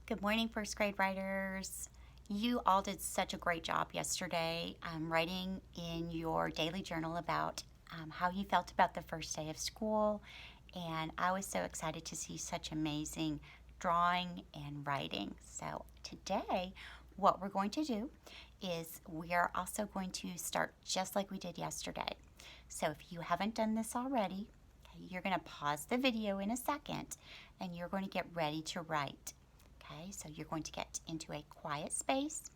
Good morning, first grade writers. You all did such a great job yesterday writing in your daily journal about how you felt about the first day of school. And I was so excited to see such amazing drawing and writing. So today, what we're going to do is we are also going to start just like we did yesterday. So if you haven't done this already, okay, you're going to pause the video in a second and you're going to get ready to write. Okay, so you're going to get into a quiet space.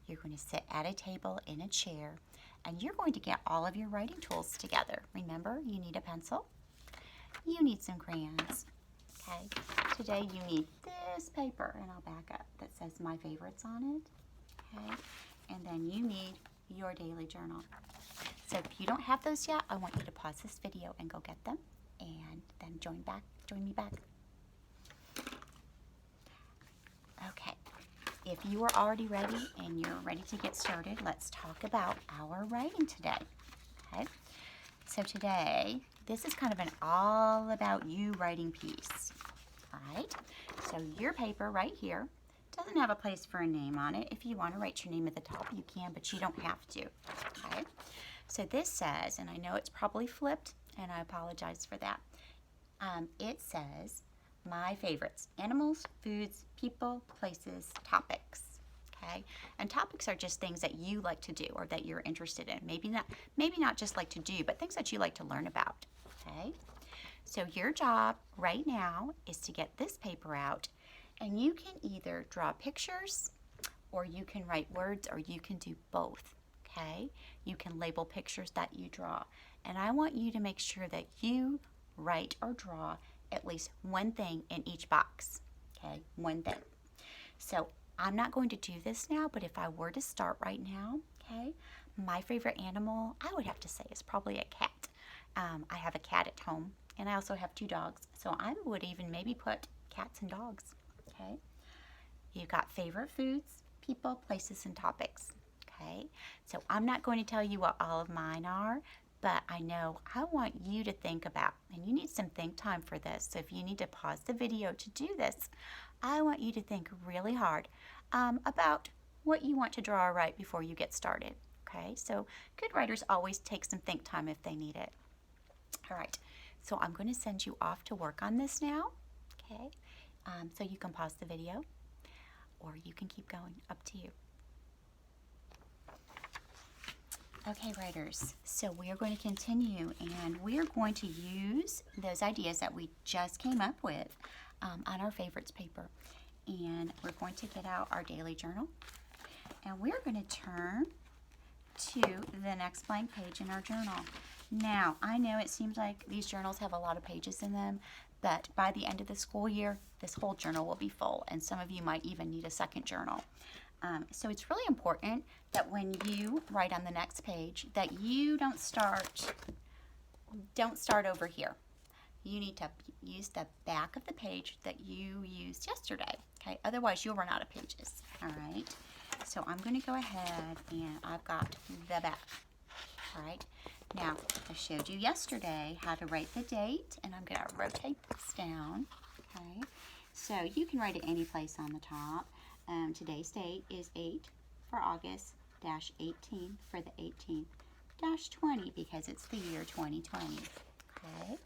You're going to sit at a table in a chair, and you're going to get all of your writing tools together. Remember, you need a pencil. You need some crayons. Okay, today you need this paper, and I'll back up, that says My Favorites on it. Okay, and then you need your daily journal. So if you don't have those yet, I want you to pause this video and go get them, and then join me back. Okay, if you are already ready and you're ready to get started, let's talk about our writing today. Okay, so today, this is kind of an all about you writing piece. All right, so your paper right here doesn't have a place for a name on it. If you want to write your name at the top, you can, but you don't have to. Okay, so this says, and I know it's probably flipped, and I apologize for that. It says, my favorites: animals, foods, people, places, topics. Okay, and topics are just things that you like to do or that you're interested in. Maybe not just like to do, but things that you like to learn about. Okay, so your job right now is to get this paper out, and you can either draw pictures, or you can write words, or you can do both. Okay, you can label pictures that you draw, and I want you to make sure that you write or draw at least one thing in each box. Okay, one thing. So I'm not going to do this now, but if I were to start right now, okay, my favorite animal, I would have to say, is probably a cat. I have a cat at home, and I also have 2 dogs, so I would even maybe put cats and dogs. Okay, you've got favorite foods, people, places, and topics. Okay, so I'm not going to tell you what all of mine are, but I know I want you to think about, and you need some think time for this, so if you need to pause the video to do this, I want you to think really hard about what you want to draw or write before you get started. Okay, so good writers always take some think time if they need it. All right, so I'm going to send you off to work on this now. Okay, so you can pause the video or you can keep going, up to you. Okay, writers, so we are going to continue, and we are going to use those ideas that we just came up with on our favorites paper. And we're going to get out our daily journal, and we're going to turn to the next blank page in our journal. Now, I know it seems like these journals have a lot of pages in them, but by the end of the school year, this whole journal will be full, and some of you might even need a second journal. So it's really important that when you write on the next page that you don't start over here. You need to use the back of the page that you used yesterday. Okay, otherwise you'll run out of pages. All right, so I'm going to go ahead and I've got the back. All right, now I showed you yesterday how to write the date, and I'm going to rotate this down. Okay, so you can write it any place on the top. Today's date is 8 for August -18 for the 18th -20 because it's the year 2020. Okay.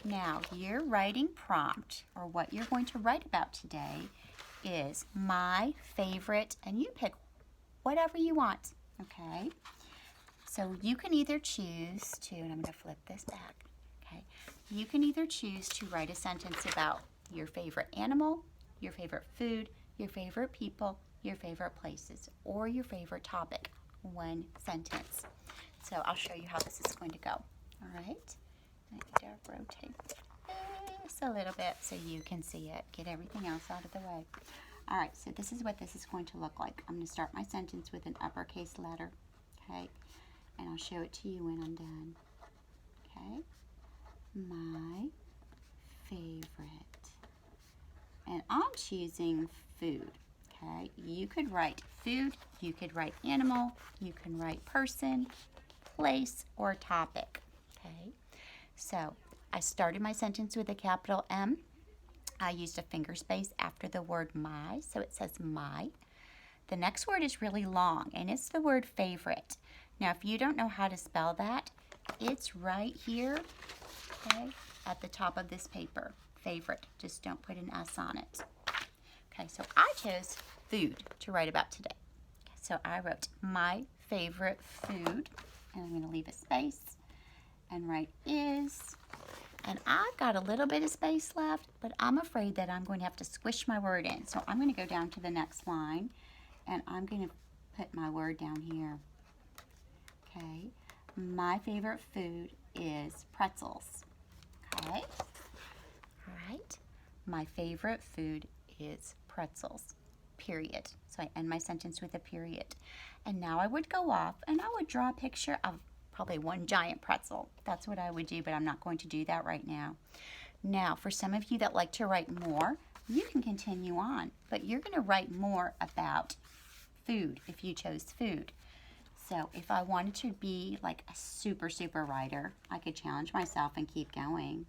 Now your writing prompt, or what you're going to write about today, is my favorite, and you pick whatever you want. Okay. So you can either choose to, and I'm going to flip this back. Okay. You can either choose to write a sentence about your favorite animal, your favorite food, your favorite people, your favorite places, or your favorite topic. One sentence. So I'll show you how this is going to go. All right. I need to rotate this a little bit so you can see it. Get everything else out of the way. All right. So this is what this is going to look like. I'm going to start my sentence with an uppercase letter. Okay. And I'll show it to you when I'm done. Okay. My favorite. And I'm choosing food. Okay, you could write food, you could write animal, you can write person, place, or topic. Okay, so I started my sentence with a capital M. I used a finger space after the word my, so it says my. The next word is really long, and it's the word favorite. Now, if you don't know how to spell that, it's right here, okay, at the top of this paper. Favorite, just don't put an S on it. Okay, so I chose food to write about today. So I wrote my favorite food, and I'm going to leave a space and write is. And I've got a little bit of space left, but I'm afraid that I'm going to have to squish my word in. So I'm going to go down to the next line, and I'm going to put my word down here. Okay, my favorite food is pretzels. Okay, all right, my favorite food is pretzels, period. So I end my sentence with a period. And now I would go off and I would draw a picture of probably one giant pretzel. That's what I would do, but I'm not going to do that right now. Now, for some of you that like to write more, you can continue on, but you're going to write more about food if you chose food. So if I wanted to be like a super writer, I could challenge myself and keep going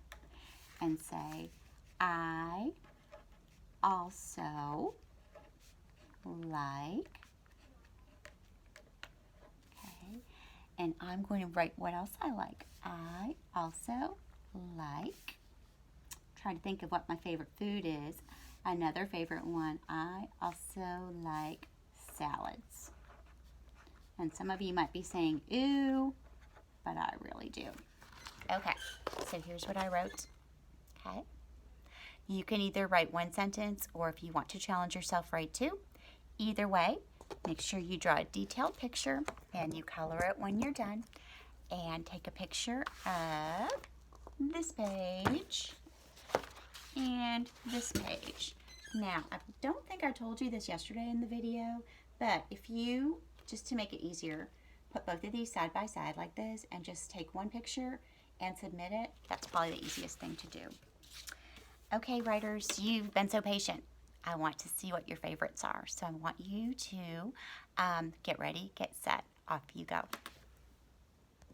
and say, I also like, okay, and I'm going to write what else I like. I also like, try to think of what my favorite food is. Another favorite one, I also like salads. And some of you might be saying, ooh, but I really do. Okay, so here's what I wrote, okay? You can either write one sentence, or if you want to challenge yourself, write two. Either way, make sure you draw a detailed picture and you color it when you're done. And take a picture of this page and this page. Now, I don't think I told you this yesterday in the video, but if you, just to make it easier, put both of these side by side like this and just take one picture and submit it, that's probably the easiest thing to do. Okay, writers, you've been so patient. I want to see what your favorites are. So I want you to get ready, get set, off you go.